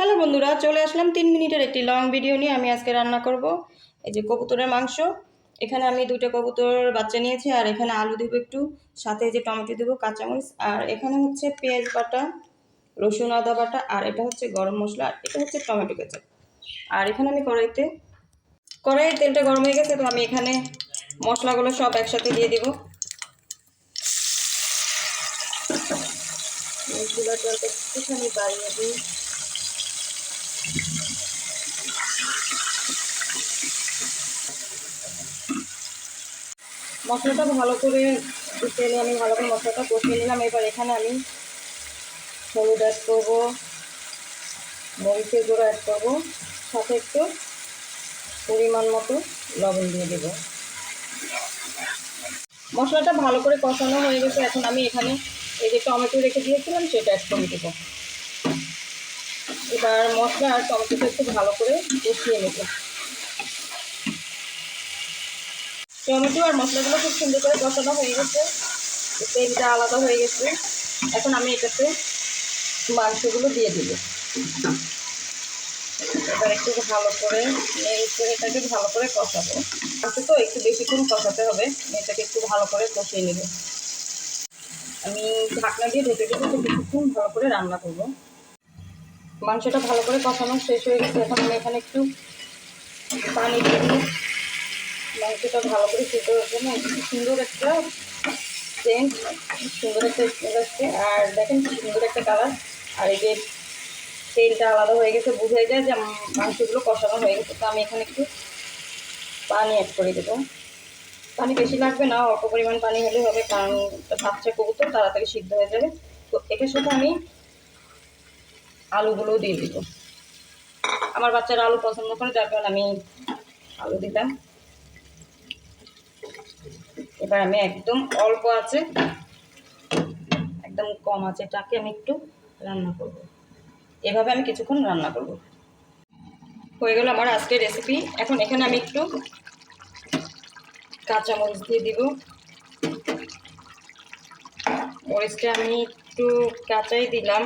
Hello বন্ধুরা, চলে আসলাম 3 মিনিটের একটি লং ভিডিও নিয়ে। আমি আজকে রান্না করব এই যে কবুতরের মাংস। এখানে আমি 2টা কবুতর বাচ্চা নিয়েছি, আর এখানে আলু দেবো একটু, সাথে যে টমেটো দেবো, কাঁচামরিচ, আর এখানে হচ্ছে পেঁয়াজ বাটা, রসুন আদা বাটা, আর এটা হচ্ছে গরম মশলা, আর এটা হচ্ছে টমেটো কেচাপ। আর এখানে আমি কড়াইয়ের তেলটা গরম হয়ে গেছে, তো আমি এখানে মশলাগুলো সব একসাথে দিয়ে দিব। চুলার জলটা একটুখানি বাড়িয়ে দিই। মশলাটা ভালো করে তেলে আমি ভালো করে মশলাটা কষিয়ে নিলাম। এবার এখানে আমি হলুদ অ্যাড করবো, মরিচের গুঁড়ো অ্যাড করবো, সাথে একটু পরিমাণ মতো লবণ দিয়ে দেবো। মশলাটা ভালো করে কষানো হয়ে গেছে। এখন আমি এখানে এই যে টমেটো রেখে দিয়েছিলাম সেটা অ্যাড করে দেবো। এবার মশলা আর টমেটোটা একটু ভালো করে কষিয়ে নেব। টমেটো আর মশলাগুলো খুব সুন্দর করে কষানো হয়ে গেছে, তেলটা আলাদা হয়ে গেছে। এখন আমি এটাতে মাংসগুলো দিয়ে দিব। এবার একটু ভালো করে এটাকে ভালো করে কষাবো। মাংস তো একটু বেশিক্ষণ কষাতে হবে, এটাকে একটু ভালো করে কষিয়ে নেব। আমি ঢাকনা দিয়ে ঢেকে দিয়ে কিছুক্ষণ ভালো করে রান্না করব। মাংসটা ভালো করে কষানো শেষ হয়ে গেছে। এখন আমি এখানে একটু পানি দিয়ে দিই। মাংসটা ভালো করে সিদ্ধ হওয়ার জন্য সুন্দর একটা সেন্ট, সুন্দর একটা স্মেল আসছে। আর দেখেন কি সুন্দর একটা কালার। আর এই যে তেলটা আলাদা হয়ে গেছে, বোঝাই যায় যে মাংসগুলো কষানো হয়ে গেছে। তো আমি এখানে একটু পানি অ্যাড করে দেবো। পানি বেশি লাগবে না, অল্প পরিমাণ পানি হলে হবে, কারণ বাচ্চা কবুতর তাড়াতাড়ি সিদ্ধ হয়ে যাবে। তো এটার সাথে আমি আলুগুলোও দিয়ে দিব। আমার বাচ্চারা আলু পছন্দ করে, যার কারণে আমি আলু দিলাম। এবার আমি একদম অল্প আছে, একদম কম আছে, এটাকে আমি একটু রান্না করব। এভাবে আমি কিছুক্ষণ রান্না করব। হয়ে গেল আমার আজকের রেসিপি। এখন এখানে আমি একটু কাঁচামরিচ দিয়ে দিব। মরিচটা আমি একটু কাঁচাই দিলাম,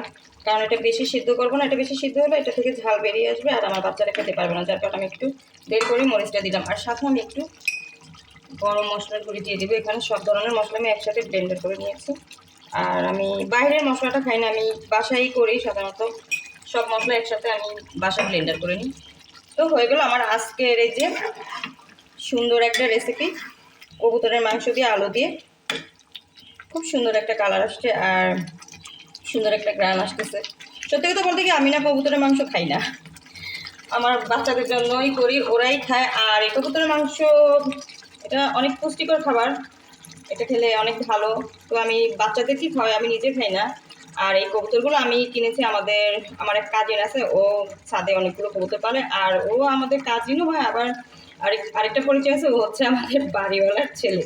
কারণ এটা বেশি সিদ্ধ করবো না। এটা বেশি সিদ্ধ হলে এটা থেকে ঝাল বেরিয়ে আসবে, আর আমার বাচ্চারা খেতে পারবে না, যার কারণে আমি একটু দেরি করে মরিচটা দিলাম। আর সাথে আমি একটু গরম মশলার গুঁড়ি দিয়ে দিব। এখানে সব ধরনের মশলা আমি একসাথে ব্লেন্ডার করে নিয়েছি। আর আমি বাইরের মশলাটা খাই না, আমি বাসায় করি সাধারণত। সব মশলা একসাথে আমি বাসায় ব্লেন্ডার করে নিই। তো হয়ে গেল আমার আজকের এই যে সুন্দর একটা রেসিপি, কবুতরের মাংস দিয়ে আলু দিয়ে। খুব সুন্দর একটা কালার আসছে আর সুন্দর একটা গ্রান আসতেছে। সত্যি কথা বলতে কি, আমি না কবুতরের মাংস খাই না, আমার বাচ্চাদের জন্যই করি, ওরাই খায়। আর এই কবুতরের মাংস এটা অনেক পুষ্টিকর খাবার, এটা খেলে অনেক ভালো। তো আমি বাচ্চাদেরকেই খাওয়াই, আমি নিজে খাই না। আর এই কবুতরগুলো আমি কিনেছি, আমার এক কাজিন আছে, ও ছাদে অনেকগুলো কবুতর পালে, আর ও আমাদের কাজিনও হয়। আবার আরেকটা পরিচয় আছে, ও হচ্ছে আমাদের বাড়িওয়ালার ছেলে,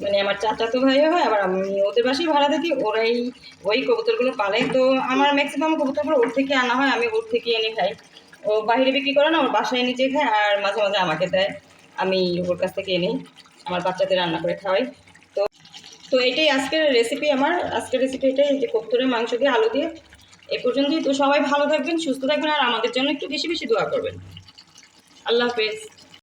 মানে আমার চাচাতো ভাইও হয়। আবার আমি ওদের বাসায় ভাড়া থাকি, ওই কবুতরগুলো পালে। তো আমার ম্যাক্সিমাম কবুতরগুলো ওর থেকে আনা হয়, আমি ওর থেকে এনে খাই। ও বাইরে বিক্রি করে না, ওর বাসায় নিজে খায়, আর মাঝে মাঝে আমাকে দেয়, আমি ওর কাছ থেকে এনে আমার বাচ্চাদের রান্না করে খাওয়াই। তো তো এটাই আজকের রেসিপি। আজকের রেসিপি এটাই, যে কবুতরের মাংস দিয়ে আলু দিয়ে। এ পর্যন্তই। তো সবাই ভালো থাকবেন, সুস্থ থাকবেন, আর আমাদের জন্য একটু বেশি বেশি দোয়া করবেন। আল্লাহ হাফেজ।